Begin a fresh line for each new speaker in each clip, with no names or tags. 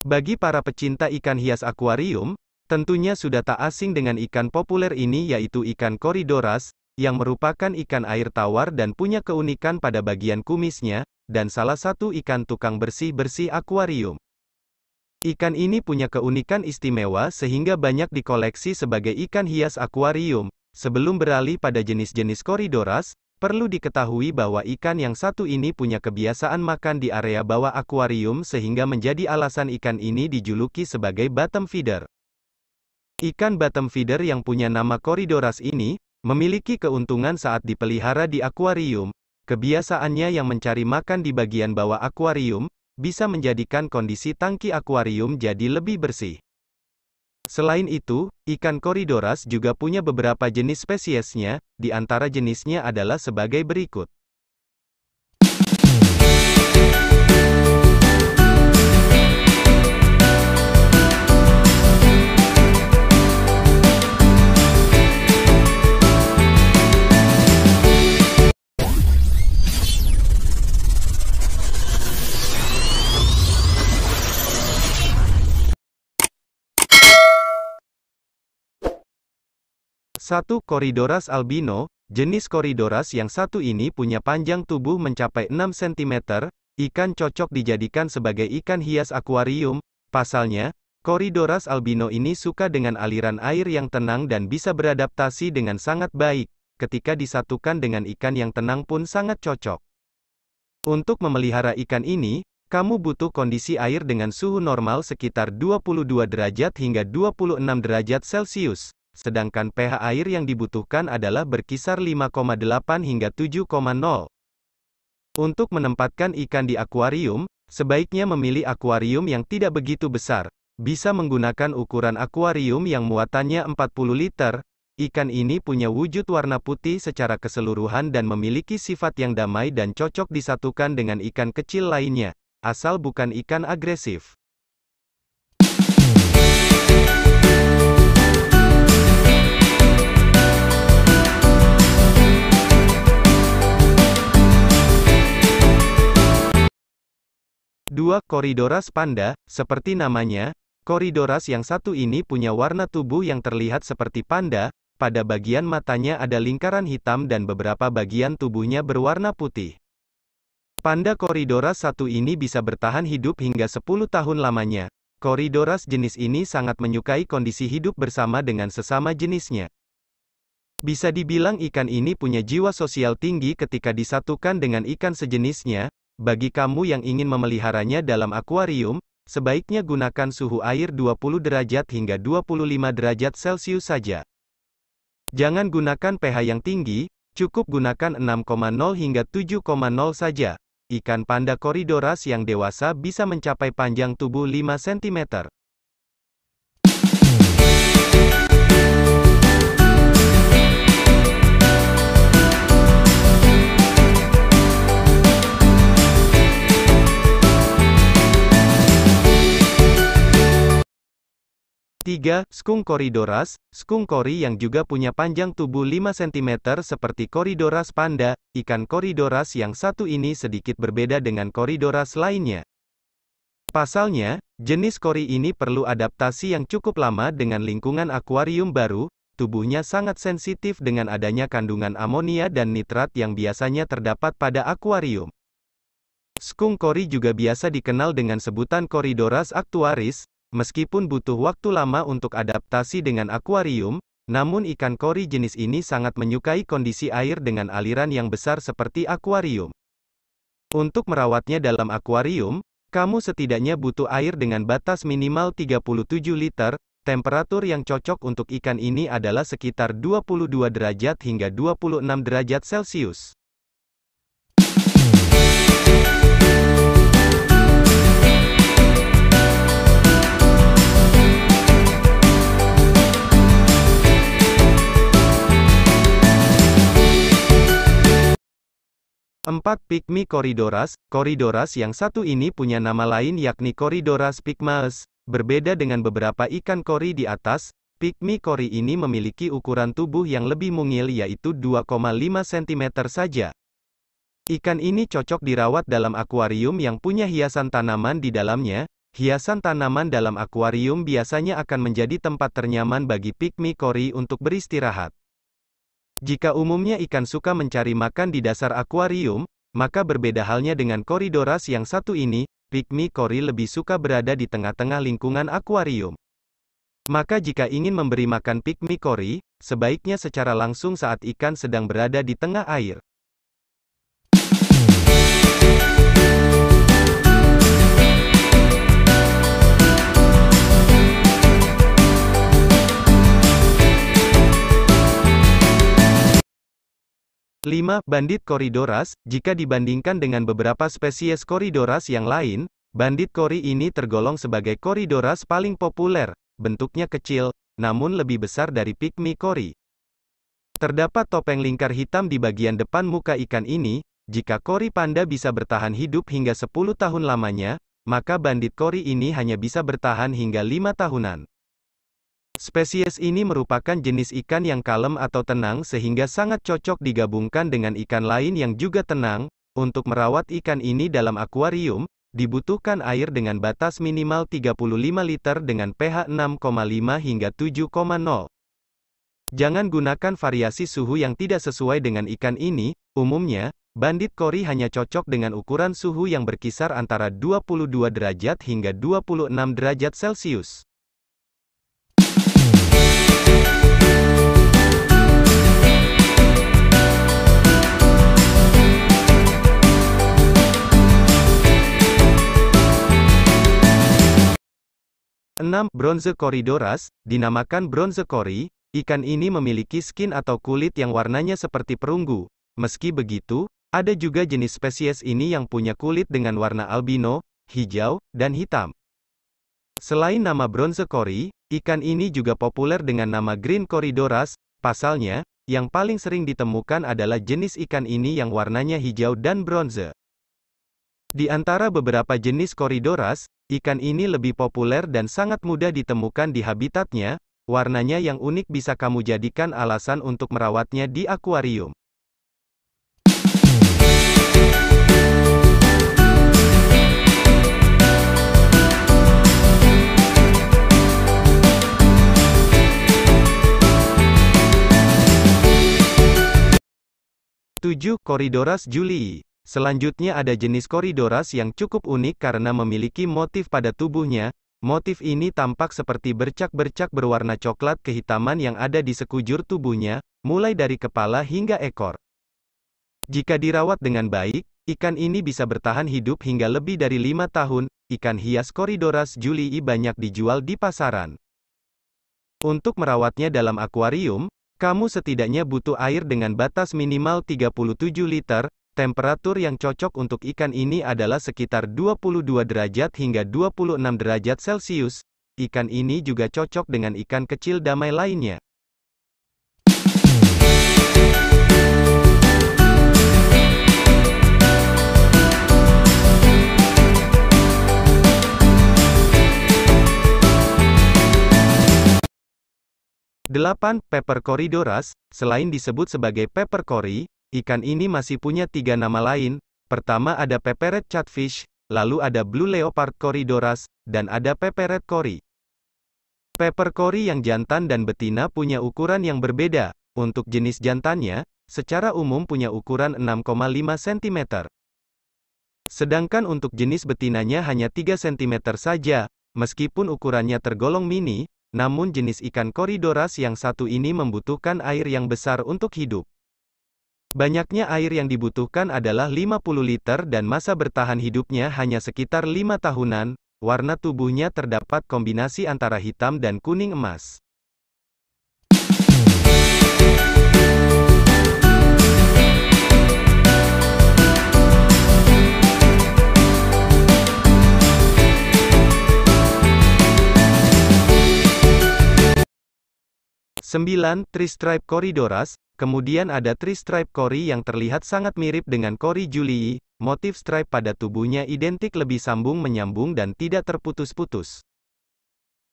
Bagi para pecinta ikan hias akuarium, tentunya sudah tak asing dengan ikan populer ini yaitu ikan Corydoras, yang merupakan ikan air tawar dan punya keunikan pada bagian kumisnya, dan salah satu ikan tukang bersih-bersih akuarium. Ikan ini punya keunikan istimewa sehingga banyak dikoleksi sebagai ikan hias akuarium. Sebelum beralih pada jenis-jenis Corydoras, perlu diketahui bahwa ikan yang satu ini punya kebiasaan makan di area bawah akuarium sehingga menjadi alasan ikan ini dijuluki sebagai bottom feeder. Ikan bottom feeder yang punya nama Corydoras ini, memiliki keuntungan saat dipelihara di akuarium. Kebiasaannya yang mencari makan di bagian bawah akuarium, bisa menjadikan kondisi tangki akuarium jadi lebih bersih. Selain itu, ikan Corydoras juga punya beberapa jenis spesiesnya, di antara jenisnya adalah sebagai berikut. Satu Corydoras albino. Jenis Corydoras yang satu ini punya panjang tubuh mencapai 6 cm, ikan cocok dijadikan sebagai ikan hias akuarium. Pasalnya, Corydoras albino ini suka dengan aliran air yang tenang dan bisa beradaptasi dengan sangat baik. Ketika disatukan dengan ikan yang tenang pun sangat cocok. Untuk memelihara ikan ini, kamu butuh kondisi air dengan suhu normal sekitar 22 derajat hingga 26 derajat Celcius. Sedangkan pH air yang dibutuhkan adalah berkisar 5,8 hingga 7,0. Untuk menempatkan ikan di akuarium, sebaiknya memilih akuarium yang tidak begitu besar. Bisa menggunakan ukuran akuarium yang muatannya 40 liter. Ikan ini punya wujud warna putih secara keseluruhan dan memiliki sifat yang damai dan cocok disatukan dengan ikan kecil lainnya, asal bukan ikan agresif. Dua Corydoras panda. Seperti namanya, Corydoras yang satu ini punya warna tubuh yang terlihat seperti panda. Pada bagian matanya ada lingkaran hitam dan beberapa bagian tubuhnya berwarna putih. Panda Corydoras satu ini bisa bertahan hidup hingga 10 tahun lamanya. Corydoras jenis ini sangat menyukai kondisi hidup bersama dengan sesama jenisnya. Bisa dibilang ikan ini punya jiwa sosial tinggi ketika disatukan dengan ikan sejenisnya. Bagi kamu yang ingin memeliharanya dalam akuarium, sebaiknya gunakan suhu air 20 derajat hingga 25 derajat Celcius saja. Jangan gunakan pH yang tinggi, cukup gunakan 6,0 hingga 7,0 saja. Ikan panda Corydoras yang dewasa bisa mencapai panjang tubuh 5 cm. Tiga Skunk Corydoras. Skunk cory yang juga punya panjang tubuh 5 cm seperti Corydoras panda. Ikan Corydoras yang satu ini sedikit berbeda dengan Corydoras lainnya. Pasalnya, jenis cory ini perlu adaptasi yang cukup lama dengan lingkungan akuarium baru. Tubuhnya sangat sensitif dengan adanya kandungan amonia dan nitrat yang biasanya terdapat pada akuarium. Skunk cory juga biasa dikenal dengan sebutan Corydoras actuaris. Meskipun butuh waktu lama untuk adaptasi dengan akuarium, namun ikan cory jenis ini sangat menyukai kondisi air dengan aliran yang besar seperti akuarium. Untuk merawatnya dalam akuarium, kamu setidaknya butuh air dengan batas minimal 37 liter. Temperatur yang cocok untuk ikan ini adalah sekitar 22 derajat hingga 26 derajat Celcius. 4 Pygmy Corydoras. Corydoras yang satu ini punya nama lain yakni Corydoras pygmaeus. Berbeda dengan beberapa ikan cory di atas, Pygmy cory ini memiliki ukuran tubuh yang lebih mungil yaitu 2,5 cm saja. Ikan ini cocok dirawat dalam akuarium yang punya hiasan tanaman di dalamnya. hiasan tanaman dalam akuarium biasanya akan menjadi tempat ternyaman bagi pygmy cory untuk beristirahat. Jika umumnya ikan suka mencari makan di dasar akuarium, maka berbeda halnya dengan Corydoras yang satu ini, pygmy cory lebih suka berada di tengah-tengah lingkungan akuarium. Maka jika ingin memberi makan pygmy cory, sebaiknya secara langsung saat ikan sedang berada di tengah air. Bandit Corydoras. Jika dibandingkan dengan beberapa spesies Corydoras yang lain, bandit cory ini tergolong sebagai Corydoras paling populer. Bentuknya kecil, namun lebih besar dari pygmy cory. Terdapat topeng lingkar hitam di bagian depan muka ikan ini. Jika cory panda bisa bertahan hidup hingga 10 tahun lamanya, maka bandit cory ini hanya bisa bertahan hingga 5 tahunan. Spesies ini merupakan jenis ikan yang kalem atau tenang sehingga sangat cocok digabungkan dengan ikan lain yang juga tenang. Untuk merawat ikan ini dalam akuarium, dibutuhkan air dengan batas minimal 35 liter dengan pH 6,5 hingga 7,0. Jangan gunakan variasi suhu yang tidak sesuai dengan ikan ini. Umumnya, bandit cory hanya cocok dengan ukuran suhu yang berkisar antara 22 derajat hingga 26 derajat Celcius. Bronze Corydoras, dinamakan bronze cory, ikan ini memiliki skin atau kulit yang warnanya seperti perunggu. Meski begitu, ada juga jenis spesies ini yang punya kulit dengan warna albino, hijau, dan hitam. Selain nama bronze cory, ikan ini juga populer dengan nama green Corydoras. Pasalnya, yang paling sering ditemukan adalah jenis ikan ini yang warnanya hijau dan bronze. Di antara beberapa jenis Corydoras, ikan ini lebih populer dan sangat mudah ditemukan di habitatnya. Warnanya yang unik bisa kamu jadikan alasan untuk merawatnya di akuarium. Corydoras julii. Selanjutnya ada jenis Corydoras yang cukup unik karena memiliki motif pada tubuhnya. Motif ini tampak seperti bercak-bercak berwarna coklat kehitaman yang ada di sekujur tubuhnya, mulai dari kepala hingga ekor. Jika dirawat dengan baik, ikan ini bisa bertahan hidup hingga lebih dari 5 tahun. Ikan hias Corydoras julii banyak dijual di pasaran. Untuk merawatnya dalam akuarium, kamu setidaknya butuh air dengan batas minimal 37 liter. Temperatur yang cocok untuk ikan ini adalah sekitar 22 derajat hingga 26 derajat Celcius. Ikan ini juga cocok dengan ikan kecil damai lainnya. Pepper Corydoras. Selain disebut sebagai pepper cory, ikan ini masih punya 3 nama lain. Pertama ada Pepperet Catfish, lalu ada Blue Leopard Corydoras, dan ada Pepperet cory. Pepper cory yang jantan dan betina punya ukuran yang berbeda. Untuk jenis jantannya, secara umum punya ukuran 6,5 cm. Sedangkan untuk jenis betinanya hanya 3 cm saja. Meskipun ukurannya tergolong mini, namun jenis ikan Corydoras yang satu ini membutuhkan air yang besar untuk hidup. Banyaknya air yang dibutuhkan adalah 50 liter dan masa bertahan hidupnya hanya sekitar 5 tahunan. Warna tubuhnya terdapat kombinasi antara hitam dan kuning emas. Tri-stripe Corydoras. Kemudian ada tri-stripe cory yang terlihat sangat mirip dengan cory julii. Motif stripe pada tubuhnya identik lebih sambung-menyambung dan tidak terputus-putus.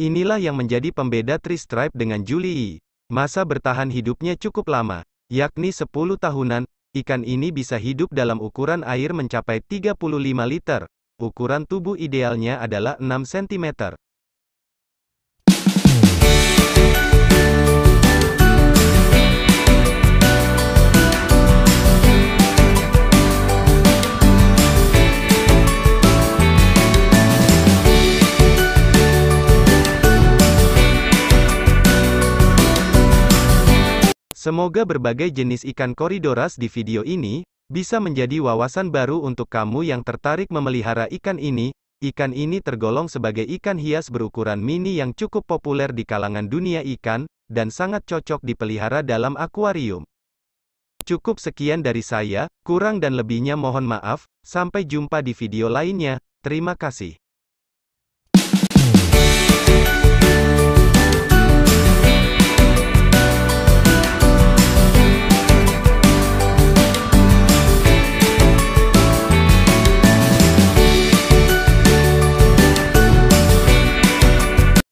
Inilah yang menjadi pembeda tri-stripe dengan julii. Masa bertahan hidupnya cukup lama, yakni 10 tahunan. Ikan ini bisa hidup dalam ukuran air mencapai 35 liter. ukuran tubuh idealnya adalah 6 cm. Semoga berbagai jenis ikan koridoras di video ini bisa menjadi wawasan baru untuk kamu yang tertarik memelihara ikan ini. Ikan ini tergolong sebagai ikan hias berukuran mini yang cukup populer di kalangan dunia ikan, dan sangat cocok dipelihara dalam akuarium. Cukup sekian dari saya, kurang dan lebihnya mohon maaf, sampai jumpa di video lainnya, terima kasih.